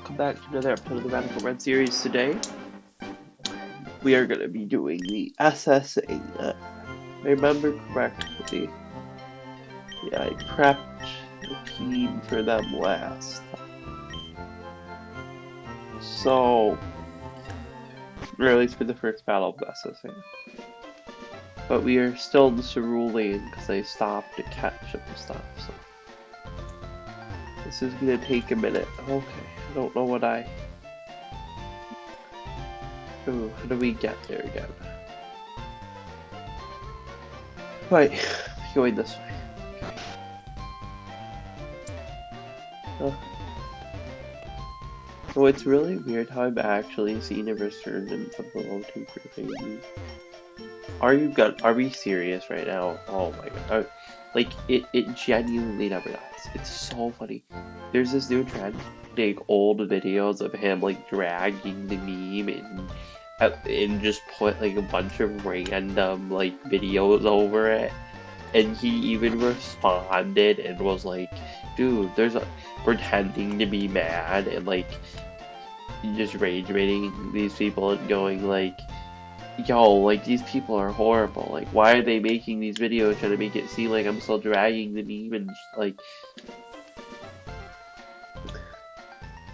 welcome back to another episode of the Radical Red series. Today, we are going to be doing the S.S Anne. If I remember correctly, yeah, I prepped the team for them last time. So, or at least for the first battle of S.S Anne. But we are still in cerulean because I stopped to catch up and stuff, so. This is gonna take a minute. Okay, I don't know what Ooh, how do we get there again? Right, going this way. So it's really weird how I'm actually seeing a resurgence of the low tinker thing. Are we serious right now? Oh my god. Like, it genuinely never dies. It's so funny. There's this new trend, like old videos of him like dragging the meme and just put like a bunch of random like videos over it. And he even responded and was like, dude, pretending to be mad and like just rage baiting these people and going like, yo, like, these people are horrible. Like, why are they making these videos trying to make it seem like I'm still dragging the meme and, like...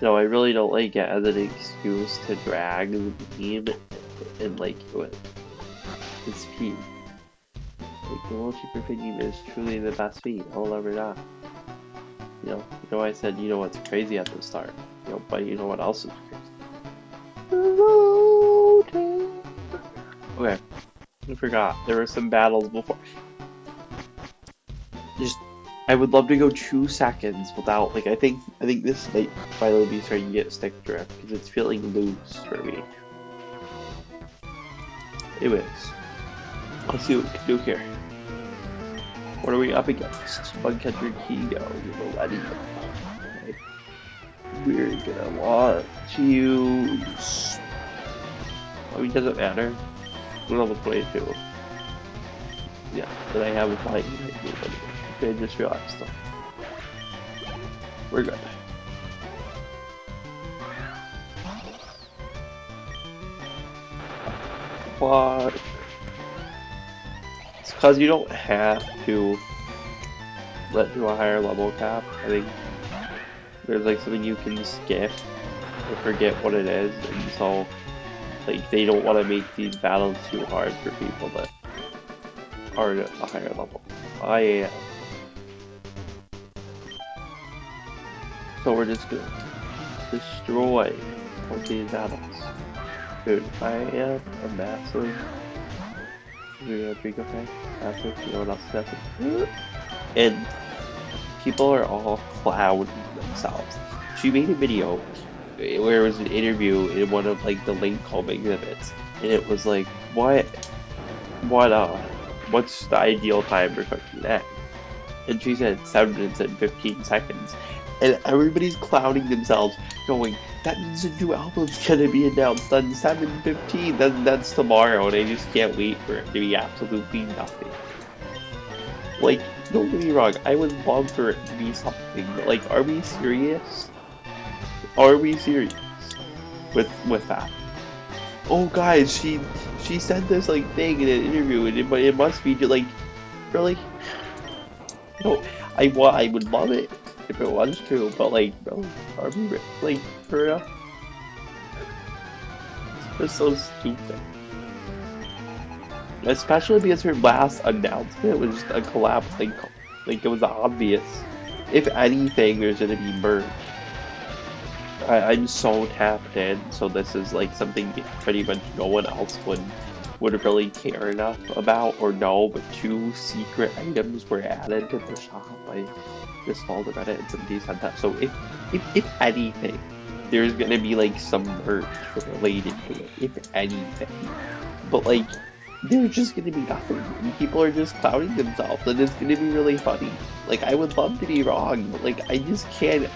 No, I really don't like it as an excuse to drag the meme and, like, it's meme. Like, the World Super meme is truly the best meme I'll ever die. You know, I said, you know what's crazy at the start. You know, but you know what else is crazy? Okay. I forgot. There were some battles before. I would love to go 2 seconds without, like, I think this might finally be starting to get stick drift, because it's feeling loose for me. Anyways, let's see what we can do here. What are we up against? Bugcatcher Kigo, Millennium. Okay. We're gonna want to use... I mean, does it matter? We're level 22. Yeah, then I have a fight. Okay, I just realized though. We're good. But it's because you don't have to let do a higher level cap. I think there's like something you can skip or forget what it is, and so like they don't want to make these battles too hard for people that are at a higher level. I am. So we're just gonna destroy both these battles. Dude, I am a massive... We're gonna drink a thing. Massive, you know what else is massive? And people are all clowning themselves. She made a video where it was an interview in one of like the link home exhibits, and it was like, what's the ideal time for cooking that? And she said 7 minutes and 15 seconds. And everybody's clowning themselves, going, that means a new album's gonna be announced on 7/15. That's tomorrow, and I just can't wait for it to be absolutely nothing. Like, don't get me wrong, I would love for it to be something, but like, are we serious? Are we serious with that? Oh, guys, she said this like thing in an interview, and it must be like, really? No, I would love it if it was true, but like, bro, are we like, for real? It's so stupid. Especially because her last announcement was just a collapse, like it was obvious. If anything, there's gonna be merch. I'm so tapped in, so this is like something pretty much no one else would really care enough about or know, but 2 secret items were added to the shop. I just followed the Reddit and somebody said that. So if anything, there's gonna be like some merch related to it, if anything. But like, there's just gonna be nothing, and people are just clowning themselves, and it's gonna be really funny. Like, I would love to be wrong, but like, I can't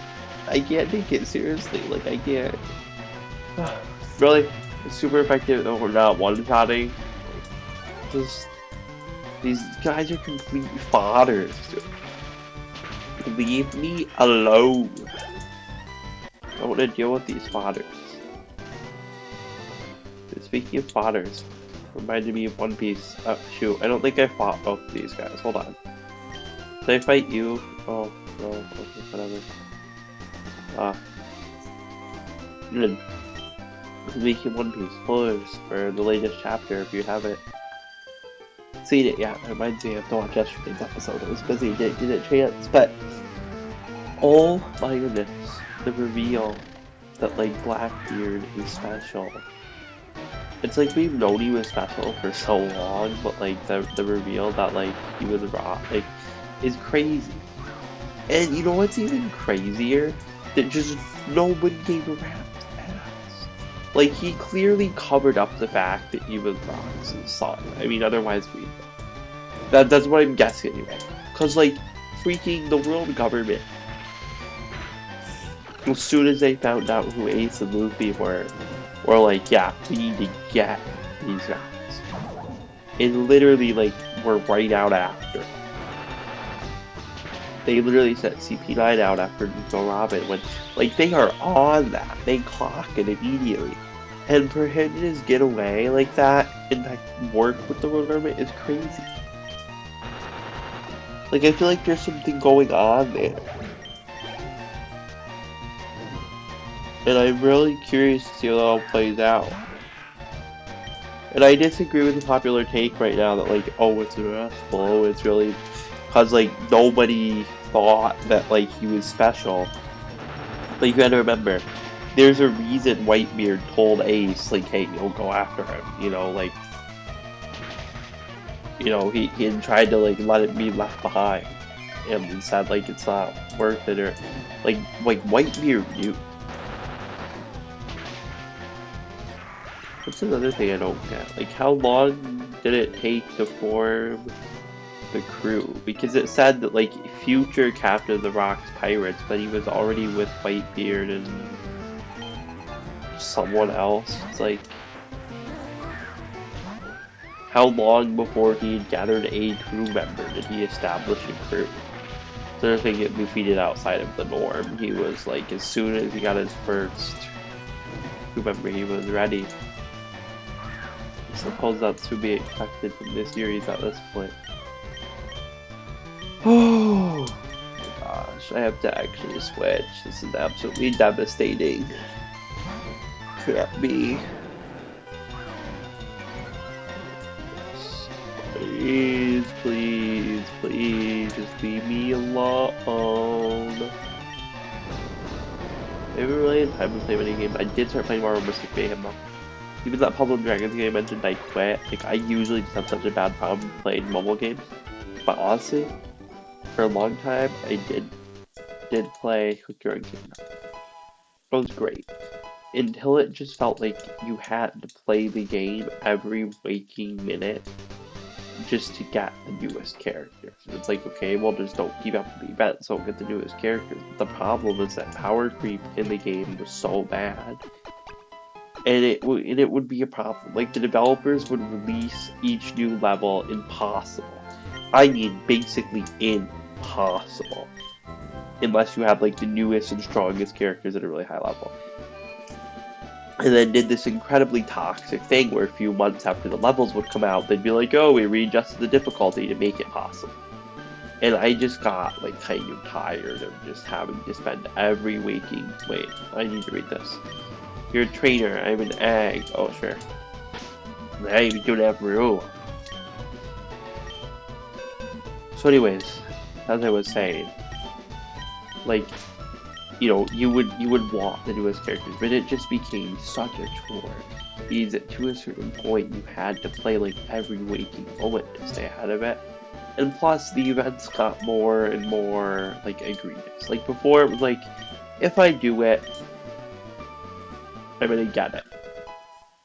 take it seriously. Like, I can't. Really, it's super effective. We're not one-shotting. Just these guys are complete fodders. Leave me alone. I want to deal with these fodders. Speaking of fodders, reminded me of One Piece. Oh, shoot, I don't think I fought both of these guys. Hold on. Did I fight you? Oh, no, okay, whatever. Good. Speaking of One Piece, spoilers for the latest chapter if you haven't seen it yet. It reminds me I have to watch yesterday's episode. I was busy, didn't get a chance, but oh my goodness, the reveal that like Blackbeard is special. It's like we've known he was special for so long, but like the reveal that like he was raw like is crazy. And you know what's even crazier? That just nobody gave a rat's ass. Like he clearly covered up the fact that he was Rox's son. I mean, otherwise we that's what I'm guessing anyway. Cause like freaking the world government, as soon as they found out who Ace and Luffy were like, yeah, we need to get these guys. And literally, like, we're right out after. They literally set CP9 out after Nico Robin when, like, they are on that. They clock it immediately. And for him to just get away like that and like work with the world government is crazy. Like, I feel like there's something going on there. And I'm really curious to see how it all plays out. And I disagree with the popular take right now that like, oh, it's irresistible, oh, it's really... Because like, nobody thought that like, he was special. But you gotta remember, there's a reason Whitebeard told Ace, like, hey, you'll go after him, you know, like... You know, he tried to like, let it be left behind. And he said like, it's not worth it, or... Like Whitebeard knew. What's another thing I don't get? Like, how long did it take to form the crew? Because it said that, like, future Captain of the Rock's pirates, but he was already with Whitebeard and someone else. It's like, how long before he had gathered a crew member did he establish a crew? So I think it Luffy did outside of the norm. He was like, as soon as he got his first crew member, he was ready. I suppose that's to be expected from this series at this point. Oh gosh, I have to actually switch. This is absolutely devastating. Crap me. Please, please, please, just leave me alone. I haven't really had time to play many games. I did start playing more Mystic Mayhem though. Even that Puzzle Dragons game I mentioned, I quit. Like, I usually just have such a bad problem playing mobile games. But honestly, for a long time, I did play Hook Your Own Kingdom. It was great. Until it just felt like you had to play the game every waking minute just to get the newest characters. It's like, okay, well, just don't keep up with the events, so get the newest characters. But the problem is that power creep in the game was so bad. And it would be a problem. Like, the developers would release each new level impossible. I mean, basically impossible. Unless you have, like, the newest and strongest characters at a really high level. And then did this incredibly toxic thing where a few months after the levels would come out, they'd be like, oh, we readjusted the difficulty to make it possible. And I just got, like, kind of tired of just having to spend every waking... Wait, I need to read this. You're a trainer, I'm an egg. Oh, sure. Hey, we don't have room. So anyways, as I was saying, like, you know, you would want the newest characters, but it just became such a chore. Because to a certain point, you had to play, like, every waking moment to stay ahead of it. And plus, the events got more and more, like, egregious. Like, before, it was like, if I do it, I'm gonna get it.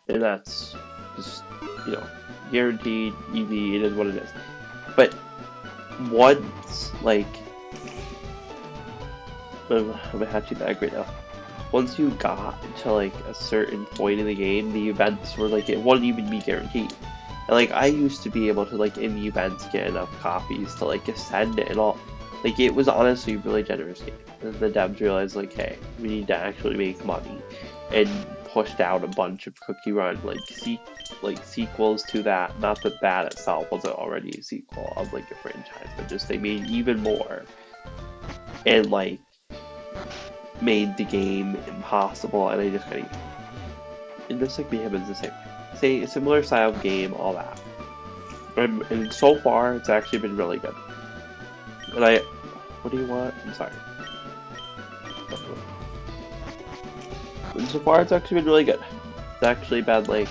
And that's just, you know, guaranteed, easy, it is what it is. But once, like, I'm hatching that right now. Once you got to, like, a certain point in the game, the events were, like, it wouldn't even be guaranteed. And, like, I used to be able to, like, in the events get enough copies to, like, ascend it and all. Like, it was honestly a really generous game. And the devs realized, like, hey, we need to actually make money, and pushed out a bunch of Cookie Run, like sequels to that. Not that that itself wasn't already a sequel of, like, a franchise, but just they made even more, and, like, made the game impossible, and I just kind of, and just like Mayhem is the same. Say, a similar style of game, all that. And so far, it's actually been really good. And what do you want? I'm sorry. And so far, it's actually been really good. It's actually been like,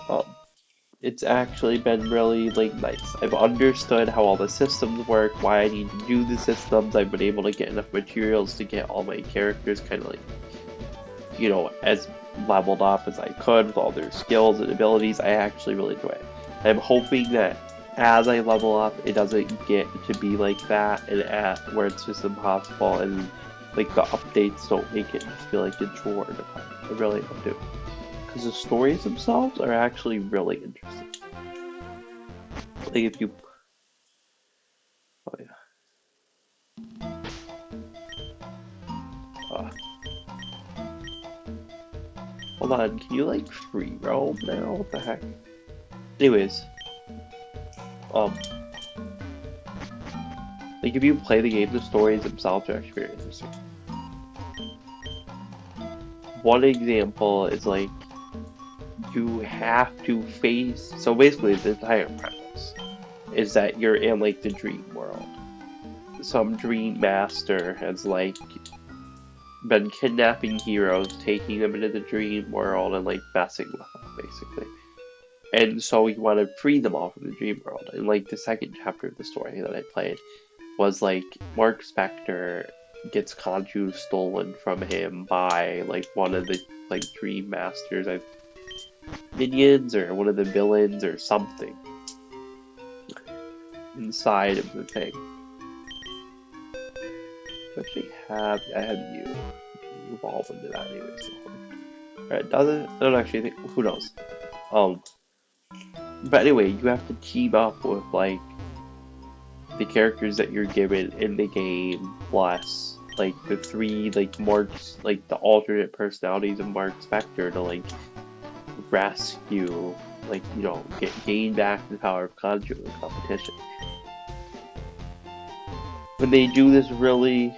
um, it's actually been really like nice. I've understood how all the systems work, why I need to do the systems. I've been able to get enough materials to get all my characters kind of like, you know, as leveled up as I could with all their skills and abilities. I actually really enjoy it. I'm hoping that as I level up, it doesn't get to be like that, and where it's just impossible, and like the updates don't make it just feel like a chore to play. I really hope to, because the stories themselves are actually really interesting. Like if you, oh yeah, uh, hold on, can you like free roam now? What the heck? Anyways, um, like if you play the game, the stories themselves are actually very interesting. One example is like you have to face. So basically, the entire premise is that you're in like the dream world. Some dream master has like been kidnapping heroes, taking them into the dream world, and like messing with them, basically. And so you want to free them all from the dream world. And like the second chapter of the story that I played was like Mark Spector gets Kanju stolen from him by like one of the like dream masters, minions, or one of the villains or something inside of the thing. Actually I have you evolve into that anyways. Alright, does it? I don't actually think, who knows. Um but anyway, you have to team up with like the characters that you're given in the game, plus like the three like Mark's, like the alternate personalities of Mark Spector, to like rescue, like, you know, gain back the power of Conjure in the competition. When they do this really,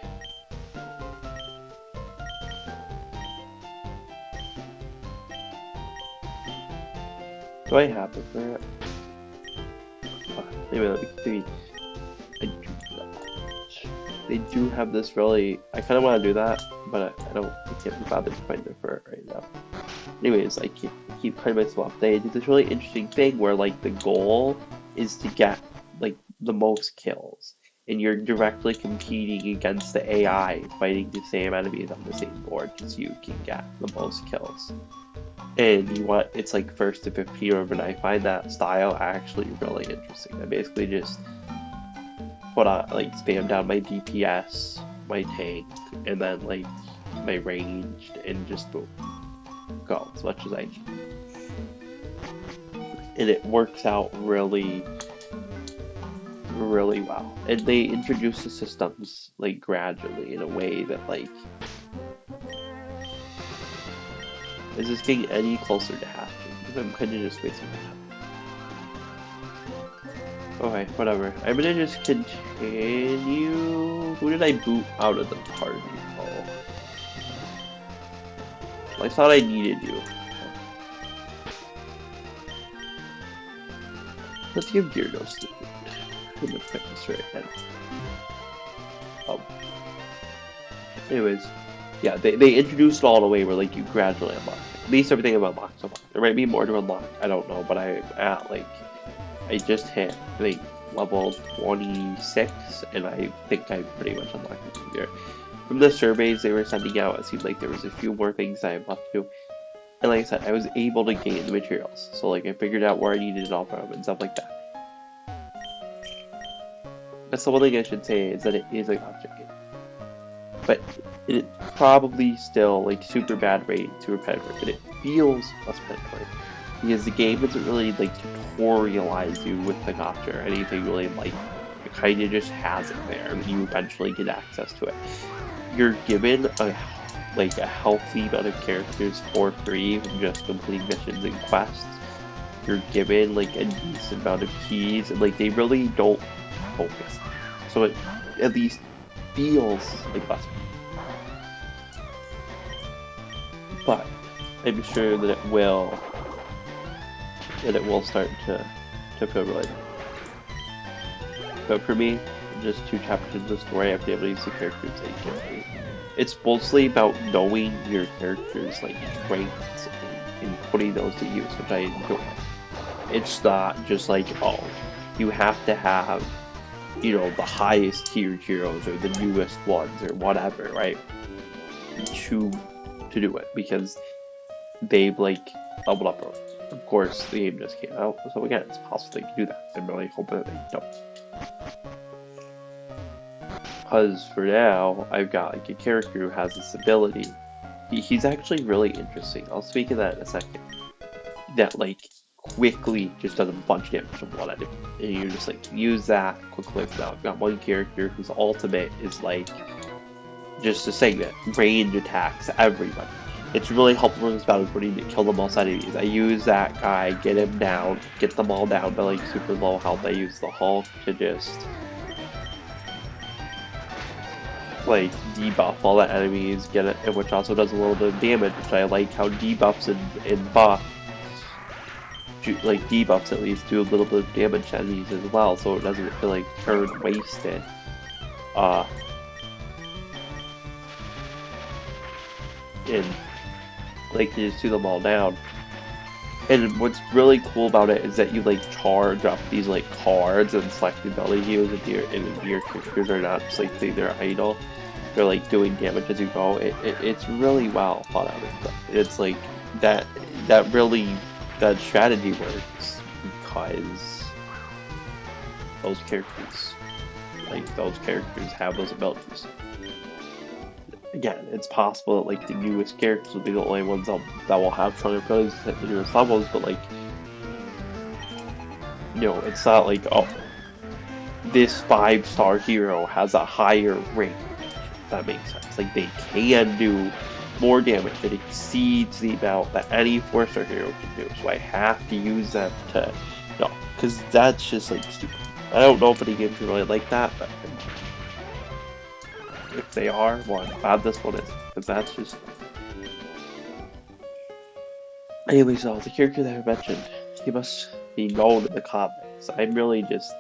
do I have it for it? Anyway, let me continue. They do have this really, I kind of want to do that, but I can't be bothered to find it for it right now. Anyways, I keep cutting myself off. They did this really interesting thing where like the goal is to get like the most kills, and you're directly competing against the AI fighting the same enemies on the same board, because you can get the most kills. And you want, it's like first to 15, and I find that style actually really interesting. I basically just put on, like, spam down my DPS, my tank, and then like my ranged, and just boom, go as much as I can. And it works out really, really well. And they introduce the systems like gradually in a way that like, is this getting any closer to happening? Because I'm kind of just wasting my time. Okay, whatever. I'm gonna just continue. Who did I boot out of the party? Oh, well, I thought I needed you. Let's give Gyarados the boot. I'm gonna pick this right again. Um, anyways, yeah, they introduced it all in a way where like you gradually unlock it. At least everything I've unlocked so far. There might be more to unlock. I don't know, but I'm at like, I just hit, I think, level 26, and I think I pretty much unlocked it here. From the surveys they were sending out, it seemed like there was a few more things I have left to do. And like I said, I was able to gain the materials. So like I figured out where I needed it all from and stuff like that. That's the one thing I should say, is that it is a object game. but it probably still like super bad rating, super predatory, but it feels less predatory because the game doesn't really like tutorialize you with the gacha or anything really like that. It kind of just has it there, and you eventually get access to it. You're given a healthy amount of characters for free from just completing missions and quests. You're given like a decent amount of keys, and like they really don't focus on it. So it at least feels like less, but I'm sure that it will start to feel really better. But for me, just 2 chapters into the story, I've been able to use the characters they give me. It's mostly about knowing your character's like strengths and putting those to use, which I enjoy. It's not just like, oh, you have to have, you know, the highest tiered heroes or the newest ones or whatever, right? To do it because they've like leveled up early. Of course, the game just came out, so again, it's possible they can do that. I'm really hoping that they don't. Because for now, I've got like a character who has this ability. He's actually really interesting. I'll speak of that in a second. That like quickly just does a bunch of damage from what I do. And you just like use that quickly. Now I've got one character whose ultimate is like just a segment, range attacks everybody. It's really helpful in this battle when you need to kill the most enemies. I use that guy, get him down, get them all down to like super low health. I use the Hulk to just like debuff all the enemies, get it, which also does a little bit of damage, which I like how debuffs and buff, like debuffs at least, do a little bit of damage to enemies as well, so it doesn't feel like turn wasted. And like you just do them all down. And what's really cool about it is that you like charge up these like cards and select the ability to use, and your characters are not just like they're idle. They're like doing damage as you go. It's really well thought out. It's like that really that strategy works because those characters have those abilities. Again, it's possible that like the newest characters will be the only ones that will have stronger abilities at the newest levels, but like, you know, it's not like, oh, this 5-star hero has a higher rank. If that makes sense. Like they can do more damage that exceeds the amount that any 4-star hero can do. So I have to use them to no, because that's just like stupid. I don't know if any games are really like that, but if they are, well, I'm glad this one isn't, because that's just. Anyway, so the character that I mentioned, he must be known in the comics. I'm really just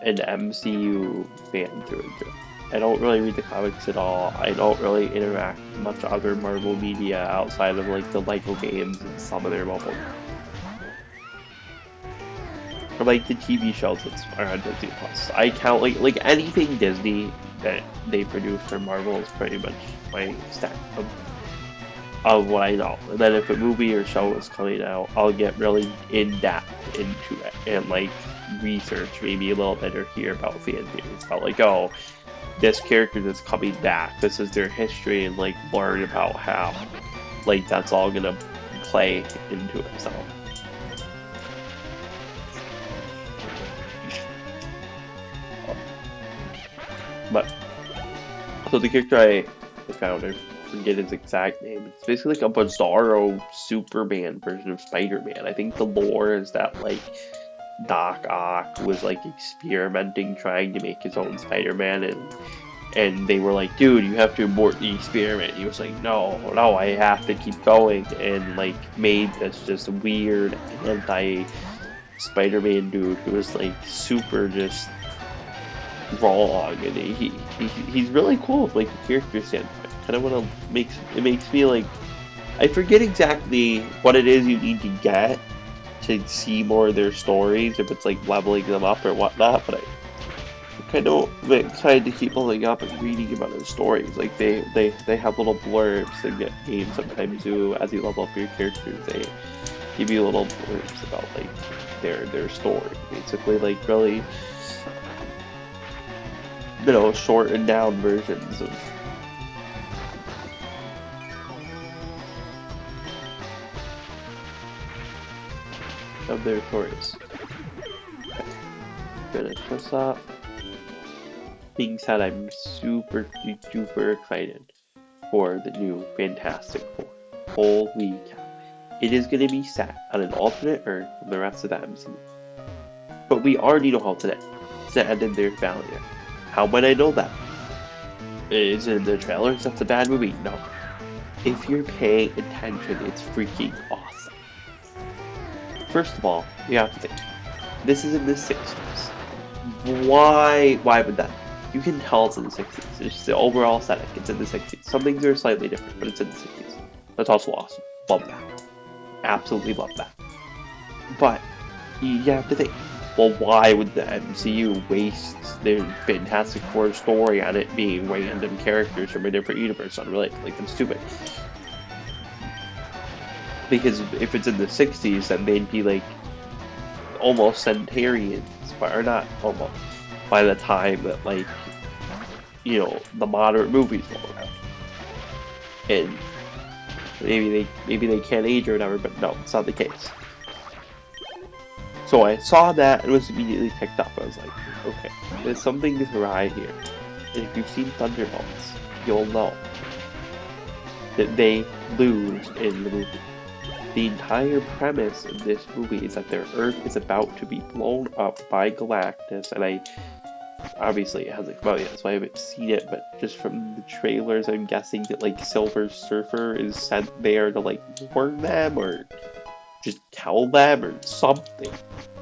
an MCU fan through and through. I don't really read the comics at all. I don't really interact with much other Marvel media outside of like the Lego games and some of their mobile games. Or like the TV shows that are on Disney Plus. I count like anything Disney that they produce for Marvel is pretty much my stack of what I know. And then if a movie or show is coming out, I'll get really in depth into it and like research maybe a little bit or hear about fan theories about like, oh, this character that's coming back, this is their history, and like learn about how like that's all gonna play into it. So but so the character I found, I forget his exact name. It's basically like a bizarro Superman version of Spider-Man. I think the lore is that like Doc Ock was like experimenting, trying to make his own Spider-Man, and they were like, dude, you have to abort the experiment. He was like, no, I have to keep going, and like made this just weird anti Spider-Man dude who was like super just wrong, and he's really cool, like the character standpoint. Kind of want to makes me like I forget exactly what it is you need to get to see more of their stories, if it's like leveling them up or whatnot, but I kind of excited to keep leveling up and reading about their stories. Like they have little blurbs that get games sometimes do as you level up your characters. They give you little blurbs about like their story, basically like really, you know, shortened down versions of their stories. Finish this up. Being said, I'm super duper excited for the new Fantastic Four. Holy cow. It is going to be set on an alternate Earth from the rest of the MCU. But we already know how today to ended their failure. How might I know that? Is it in the trailers that's a bad movie? No. If you're paying attention, it's freaking awesome. First of all, you have to think. This is in the 60s. Why would that? You can tell it's in the 60s. It's just the overall aesthetic. It's in the 60s. Some things are slightly different, but it's in the 60s. That's also awesome. Love that. Absolutely love that. But you have to think, well, why would the MCU waste their Fantastic Four story on it being random characters from a different universe unrelated? Like, that's stupid. Because if it's in the 60s, then they'd be like almost centenarians, or not almost, by the time that, like, you know, the modern movies roll out. And maybe they can't age or whatever, but no, it's not the case. So I saw that and was immediately picked up. I was like, okay, there's something awry here. And if you've seen Thunderbolts, you'll know that they lose in the movie. The entire premise of this movie is that their Earth is about to be blown up by Galactus, and obviously it hasn't come out yet, so I haven't seen it, but just from the trailers, I'm guessing that, like, Silver Surfer is sent there to, like, warn them, or just tell them, or something.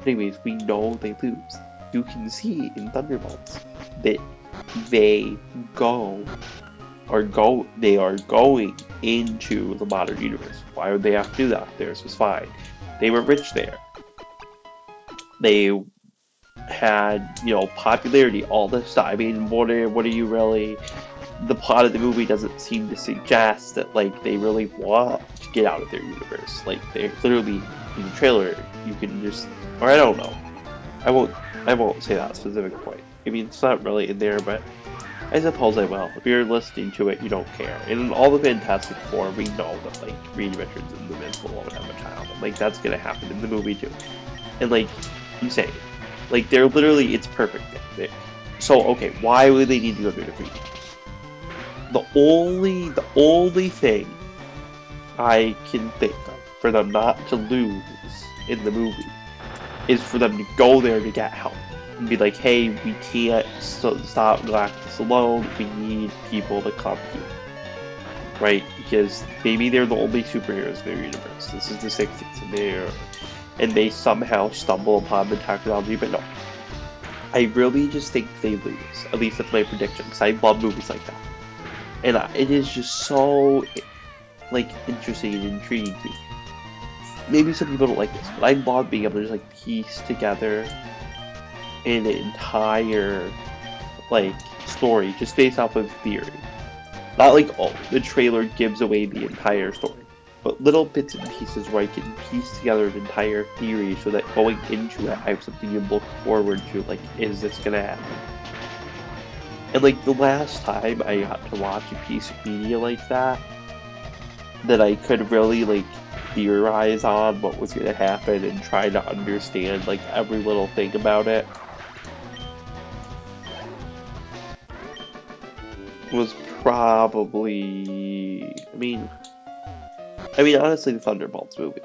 Anyways, we know they lose. You can see in Thunderbolts that they are going into the modern universe. Why would they have to do that? Theirs was fine. They were rich there. They had, you know, popularity, all this stuff. I mean, what are you really... The plot of the movie doesn't seem to suggest that, like, they really want to get out of their universe. Like, they're literally, in the trailer, you can just... Or I don't know. I won't say that specific point. I mean, it's not really in there, but I suppose I will. If you're listening to it, you don't care. And in all the Fantastic Four, we know that, like, Reed Richards and the Invincible won't have a child. And, like, that's gonna happen in the movie, too. And, like, I'm saying, like, they're literally, it's perfect. So, okay, why would they need to go to a different universe? The only thing I can think of for them not to lose in the movie is for them to go there to get help. And be like, hey, we can't stop Galactus alone, we need people to come here. Right? Because maybe they're the only superheroes in their universe. This is the 60s, and they somehow stumble upon the technology, but no. I really just think they lose. At least that's my prediction, because I love movies like that. And it is just so, like, interesting and intriguing to me. Maybe some people don't like this, but I love being able to just, like, piece together an entire, like, story just based off of theory. Not like, oh, the trailer gives away the entire story, but little bits and pieces where I can piece together an entire theory so that going into it, I have something to look forward to, like, is this gonna happen? And, like, the last time I got to watch a piece of media like that I could really, like, theorize on what was gonna happen and try to understand, like, every little thing about it was probably... I mean, honestly, the Thunderbolts movie.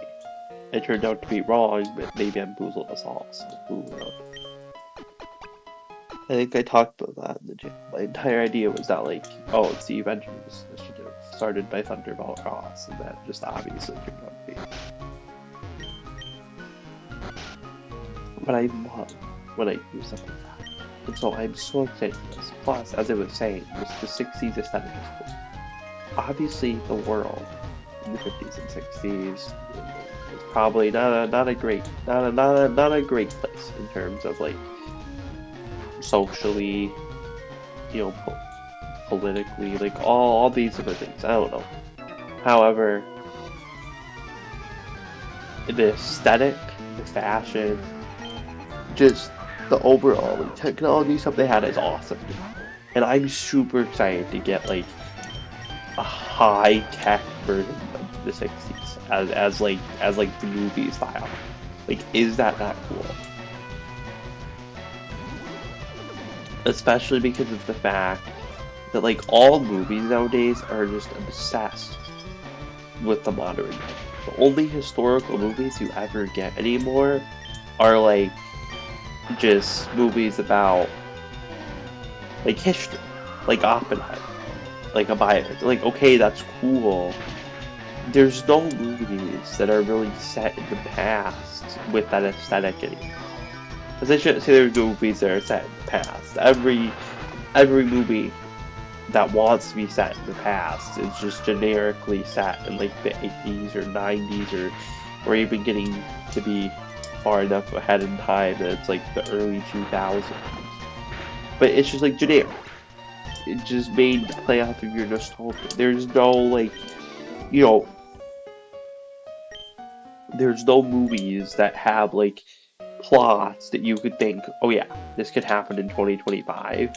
It turned out to be wrong, but they bamboozled us all, so who knows? I think I talked about that in the channel. My entire idea was that, like, oh, it's the Avengers initiative started by Thunderbolt Ross, and that just obviously turned out to be. But I love when I do stuff like that. And so I'm so excited for this. Plus, as I was saying, the 60s aesthetic is cool. Obviously, the world in the 50s and 60s is probably not a great place in terms of, like, socially, you know, politically, like, all these different things. I don't know. However, the aesthetic, the fashion, just the overall, like, technology stuff they had is awesome. And I'm super excited to get, like, a high-tech version of the 60s as the movie style. Like, is that not cool? Especially because of the fact that, like, all movies nowadays are just obsessed with the modern day. The only historical movies you ever get anymore are, like, just movies about, like, history. Like Oppenheimer. Like a bio. Like, okay, that's cool. There's no movies that are really set in the past with that aesthetic anymore. Because I shouldn't say there's movies that are set in the past. Every movie that wants to be set in the past is just generically set in like the 80s or 90s or even getting to be far enough ahead in time that it's like the early 2000s. But it's just like generic. It's just made to play off of your nostalgia. There's no like, you know, there's no movies that have like plots that you could think, oh yeah, this could happen in 2025,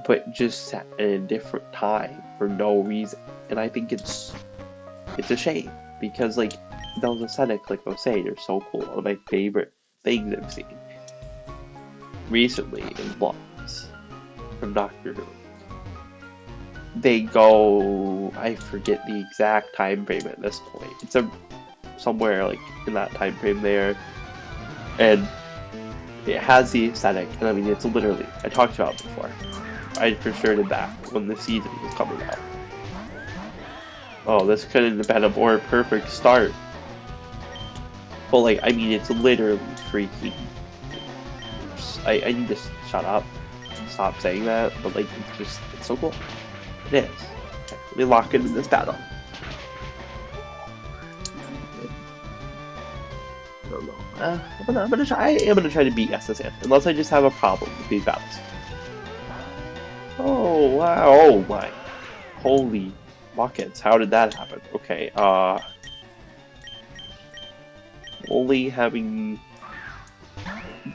but just set in a different time for no reason. And I think it's a shame because like those aesthetics, like I was saying, are so cool. One of my favorite things I've seen recently is vlogs from Doctor Who. They go, I forget the exact time frame at this point. It's somewhere like in that time frame there, and it has the aesthetic. And I mean, it's literally, I talked about it before. I for sure did that when the season was coming out. Oh, this couldn't have been a more perfect start. But like, I mean, it's literally freaking. I need to shut up and stop saying that. But like, it's so cool. It is. Okay, let me lock into this battle. I don't know. I'm gonna try. I am gonna try to beat S.S Anne, unless I just have a problem with these battles. Oh wow! Oh my! Holy buckets! How did that happen? Okay. Only having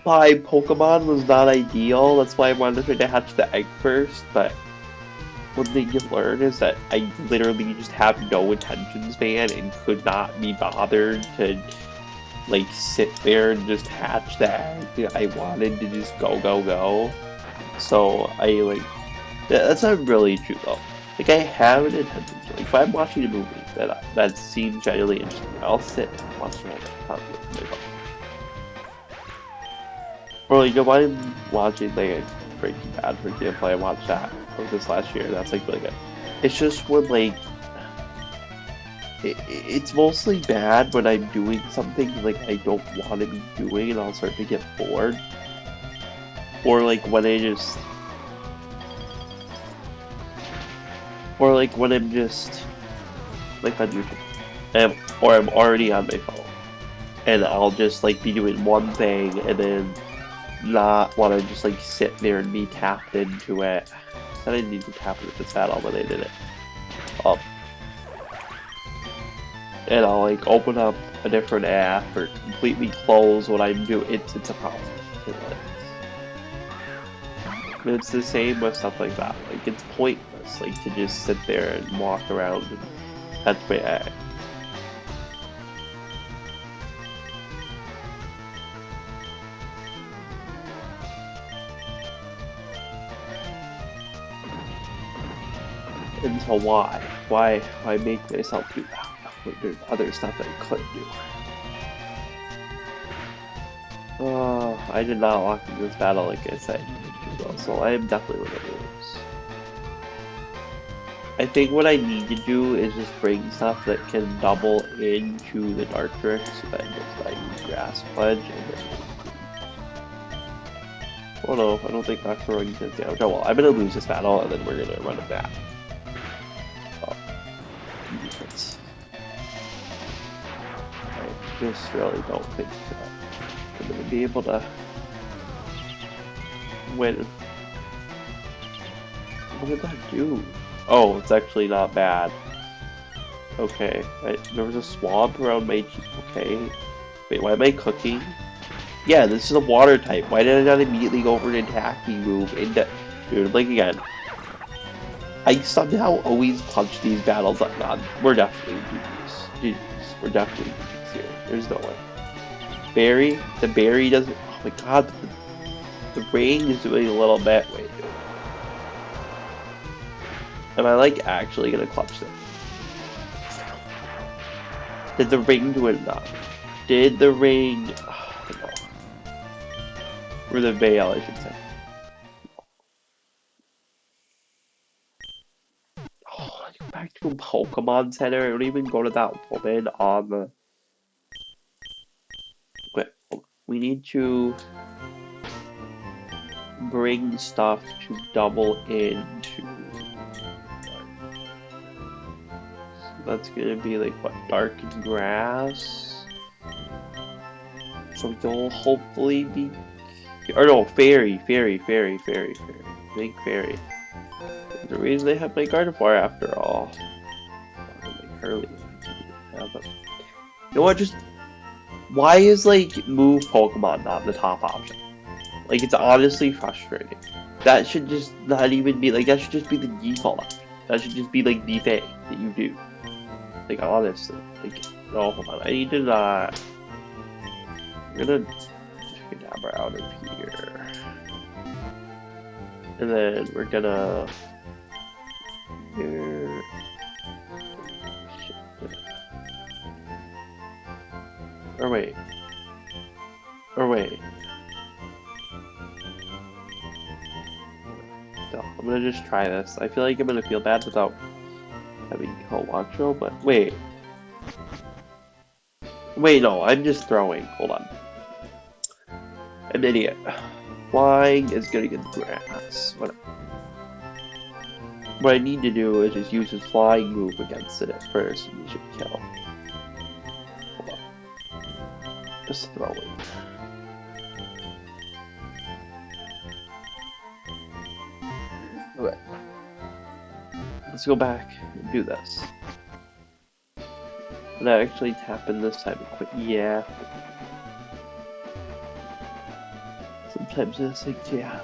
5 Pokemon was not ideal. That's why I wanted to try to hatch the egg first. But one thing you learn is that I literally just have no attention span and could not be bothered to like sit there and just hatch the egg. I wanted to just go. So I like that's not really true though. Like I have an attention span. Like if I'm watching a movie that seems genuinely interesting, I'll sit and watch the whole thing. Or like if I'm watching like Breaking Bad, for example, I watched that this last year. That's like really good. It's just when like it's mostly bad when I'm doing something like I don't want to be doing, and I'll start to get bored. Or like when I just, or like when I'm just like on YouTube, or I'm already on my phone, and I'll just like be doing one thing and then not want to just like sit there and be tapped into it. I didn't need to tap into this battle, but I did it. And I'll like open up a different app or completely close what I'm doing. It's a problem. It's the same with stuff like that. Like it's pointless, like to just sit there and walk around and touch my egg. And so why? Why make myself do that when there's other stuff I could do? Oh, I did not lock in this battle like I said, so I am definitely going to lose. I think what I need to do is just bring stuff that can double into the Dark Trick, so that just like Grass Pledge and then. Oh no, I don't think Dr. Ruggy does damage. Oh well, I'm gonna lose this battle and then we're gonna run it back. Oh, defense. I just really don't think that I'm gonna be able to win. What did that do? Oh, it's actually not bad. Okay, there was a swamp around my cheek. Okay. Wait, why am I cooking? Yeah, this is a water type. Why did I not immediately go for an attacking move into... Dude, like again. I somehow always punch these battles up. God, we're definitely GG's. GG's. We're definitely GG's here. There's no way. Berry? The berry doesn't. Oh my god, the ring is doing a little bit. Wait. Am I like actually gonna clutch this? Did the ring do enough? Did the ring. Oh, no. Or the veil, I should say. Oh, I go back to a Pokemon Center. I don't even go to that woman on the. Wait, we need to bring stuff to double into. So that's gonna be like what? Darkened grass. So you'll hopefully be. Or no, fairy. Big fairy. The reason they have my Gardevoir after all. Like Hurley. Yeah, but you know what? Just why is like move Pokemon not the top option? Like it's honestly frustrating. That should just not even be like that should just be the default option. That should just be like the thing that you do. Like honestly, like no, hold on. I need to not. I'm gonna Kadabra out of here, and then we're gonna here. Or wait. Or wait. No, I'm gonna just try this. I feel like I'm gonna feel bad without having Kawacho, but wait. Wait, no, I'm just throwing. Hold on. I'm an idiot. Flying is good against grass. What I need to do is just use his flying move against it at first, and he should kill. Hold on. Just throwing. Okay. Let's go back and do this. Did I actually tap in this time and quit? Yeah. Sometimes it's like, yeah.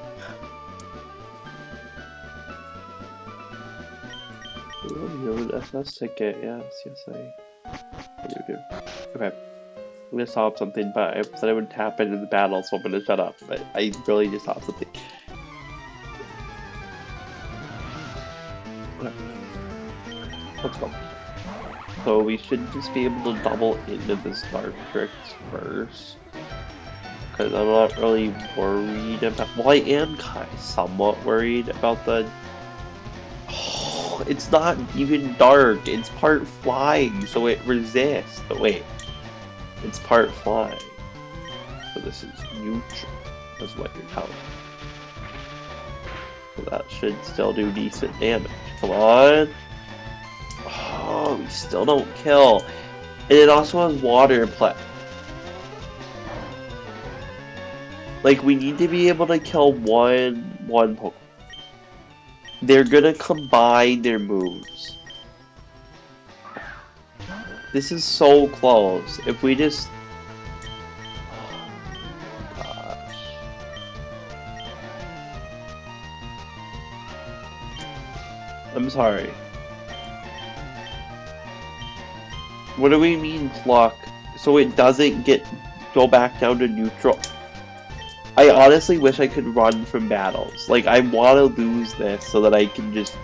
Oh, you have an SS ticket. Yes, I do. Okay. I'm gonna solve something, but I said I would tap into the battle, so I'm gonna shut up. But I really just solved something. Okay. Let's go. So we should just be able to double into this Dark Tricks first. Because I'm not really worried about. Well, I am kind of somewhat worried about the. Oh, it's not even dark. It's part flying, so it resists. But wait, it's part flying. So this is neutral, is what you're telling me. So that should still do decent damage. Come on. Oh, we still don't kill. And it also has water play. Like, we need to be able to kill one Pokemon. They're gonna combine their moves. This is so close. If we just... Oh, gosh. I'm sorry. What do we mean pluck? So it doesn't go back down to neutral. I honestly wish I could run from battles. Like, I want to lose this so that I can just...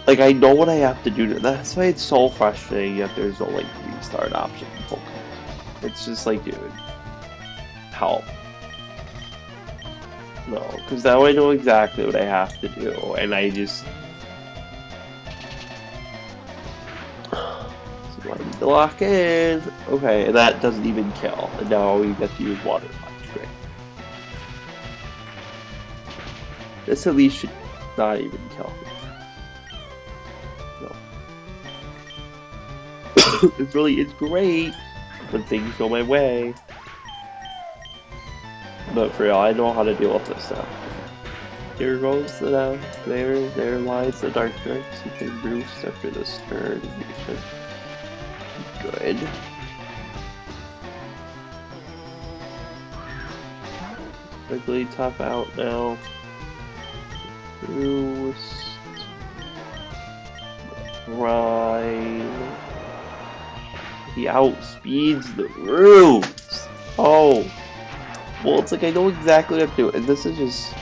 Like, I know what I have to do. That's why it's so frustrating that there's no, like, restart option in Pokemon. It's just like, dude, help. No, because now I know exactly what I have to do, and I just... So I need to lock in. Okay, and that doesn't even kill. And now we get to use Water Punch. Great. This at least should not even kill me. No. It really is great when things go my way. But for real, I know how to deal with this now. Here goes the there lies the Dark Tricks. You can boost after this turn. You should be good. Quickly top out now. Boost. Ride. He outspeeds the roots. Oh. Well, it's like I know exactly what I'm doing, and this is just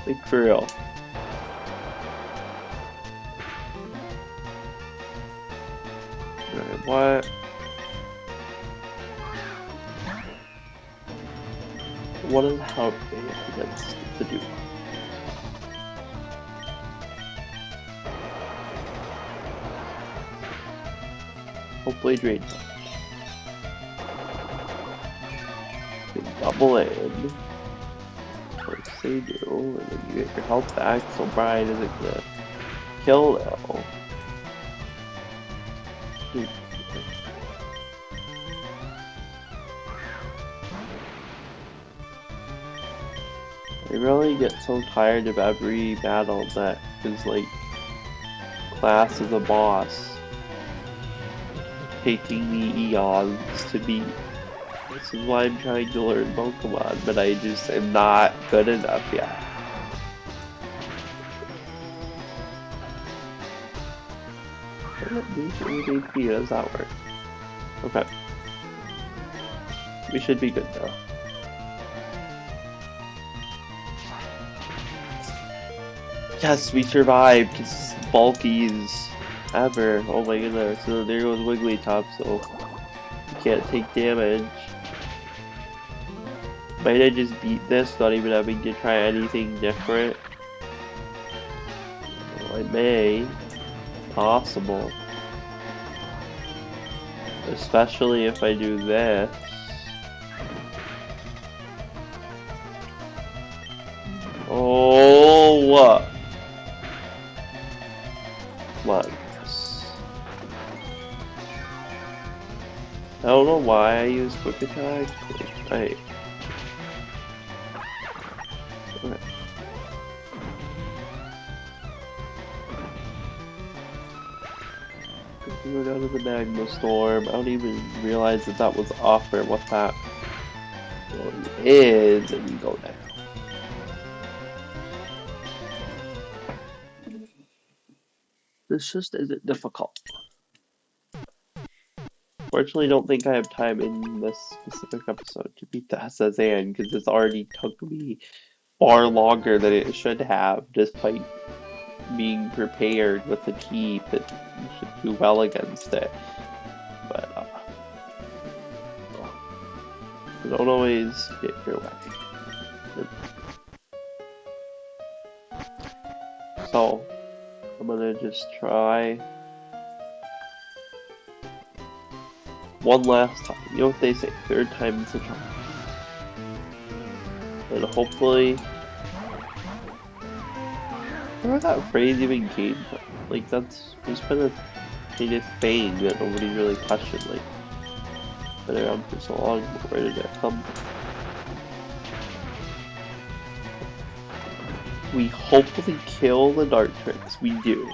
like for real. Alright, what? What is how against the dude? Hopefully drain touch. They double in. Of course they do, and then you get your health back, so Brian isn't gonna kill now. Dude. I really get so tired of every battle that is like class as a boss taking me eons to beat. This is why I'm trying to learn Pokemon, but I just am not good enough yet. How does that work? Okay. We should be good now. Yes, we survived. As bulky as ever. Oh my goodness. So there goes Wigglytuff, so you can't take damage. Might I just beat this, not even having to try anything different? Well, I may. Possible. Especially if I do this. Oh! Come on, yes. I don't know why I use quick attack. Right. Okay. We go down to the Magma Storm. I don't even realize that that was off or what that is, and we go down. This just isn't difficult. Fortunately, don't think I have time in this specific episode to beat the S.S Anne because it's already took me far longer than it should have, despite being prepared with the key that you should do well against it. But you don't always get your way. So I'm gonna just try one last time. You know what they say, third time's the charm. And hopefully, where that phrase even came from. Like that's just been a kind of thing that nobody really questioned. Like, been around for so long, but where did it come from? We hopefully kill the Dartrix. We do.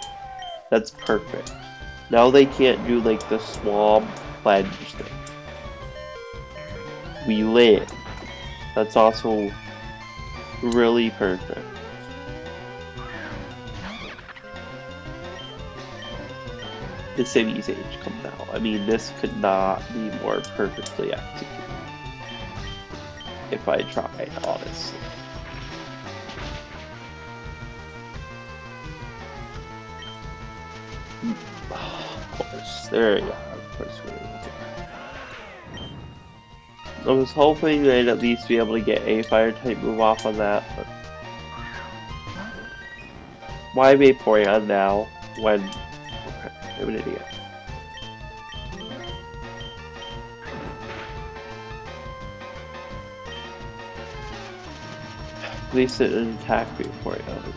That's perfect. Now they can't do like the swamp pledge thing. We live. That's also really perfect. The city's age comes out. I mean, this could not be more perfectly executed. If I tried, honestly. Of course, there you go. Of course, we're gonna do. I was hoping they'd at least be able to get a fire type move off on that, but why Vaporeon now when okay, I'm an idiot. At least it didn't attack Vaporeon. So.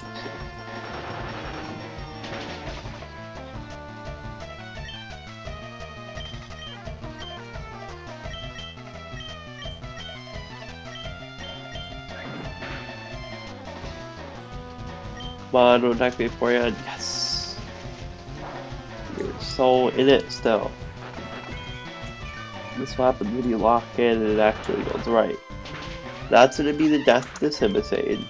Come on, don't attack Vaporeon. Yes! You're so in it still. This what happens when you lock in and it actually goes right. That's gonna be the death of the Simisage.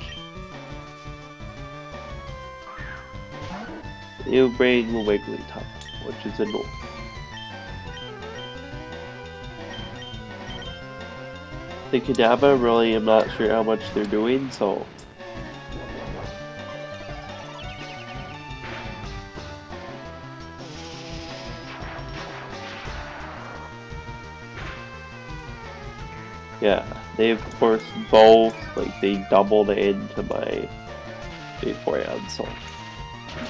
You bring the Wigglytuff, which is annoying. The Kadabra really, I'm not sure how much they're doing, so. Yeah, they of course both, like, they doubled into my Vaporeon, so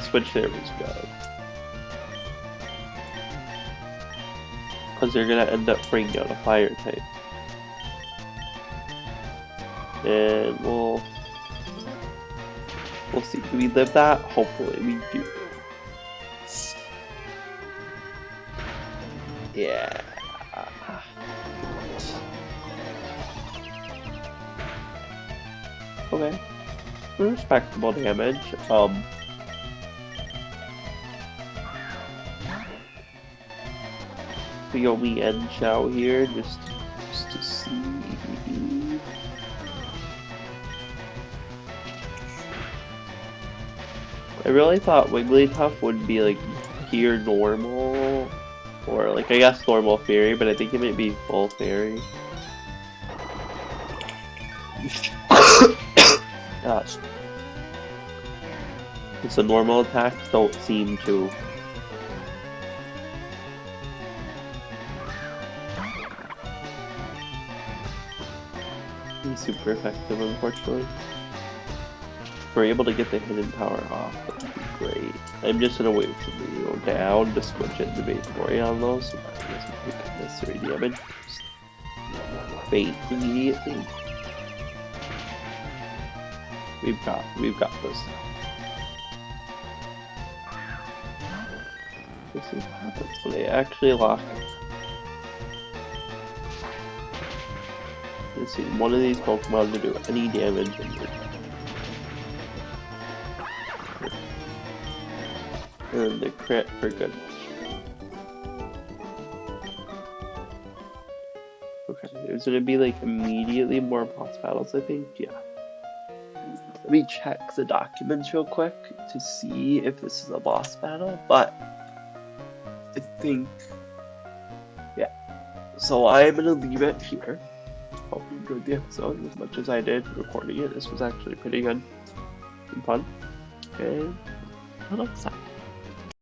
switch there was good. Because they're gonna end up bringing out a fire type. And we'll see. Do we live that? Hopefully we do. Yeah. Okay. Respectable damage. We only end Chow here just to see. I really thought Wigglytuff would be like pure normal, or like I guess normal fairy, but I think it might be full fairy. Gosh. Because the normal attacks don't seem to. Be super effective, unfortunately. If we're able to get the hidden power off, that would be great. I'm just gonna wait for them to go down to switch it to Vaporeon though, so that doesn't take unnecessary damage. Just faint immediately. We've got this. This is what happens when they actually lock it. Let's see, one of these Pokemon to do any damage and then the crit for good. Okay, there's gonna be like immediately more boss battles, I think. Yeah. Let me check the documents real quick to see if this is a boss battle, but I think, yeah. So I'm gonna leave it here. Hope you enjoyed the episode as much as I did recording it. This was actually pretty good and fun. And until next time.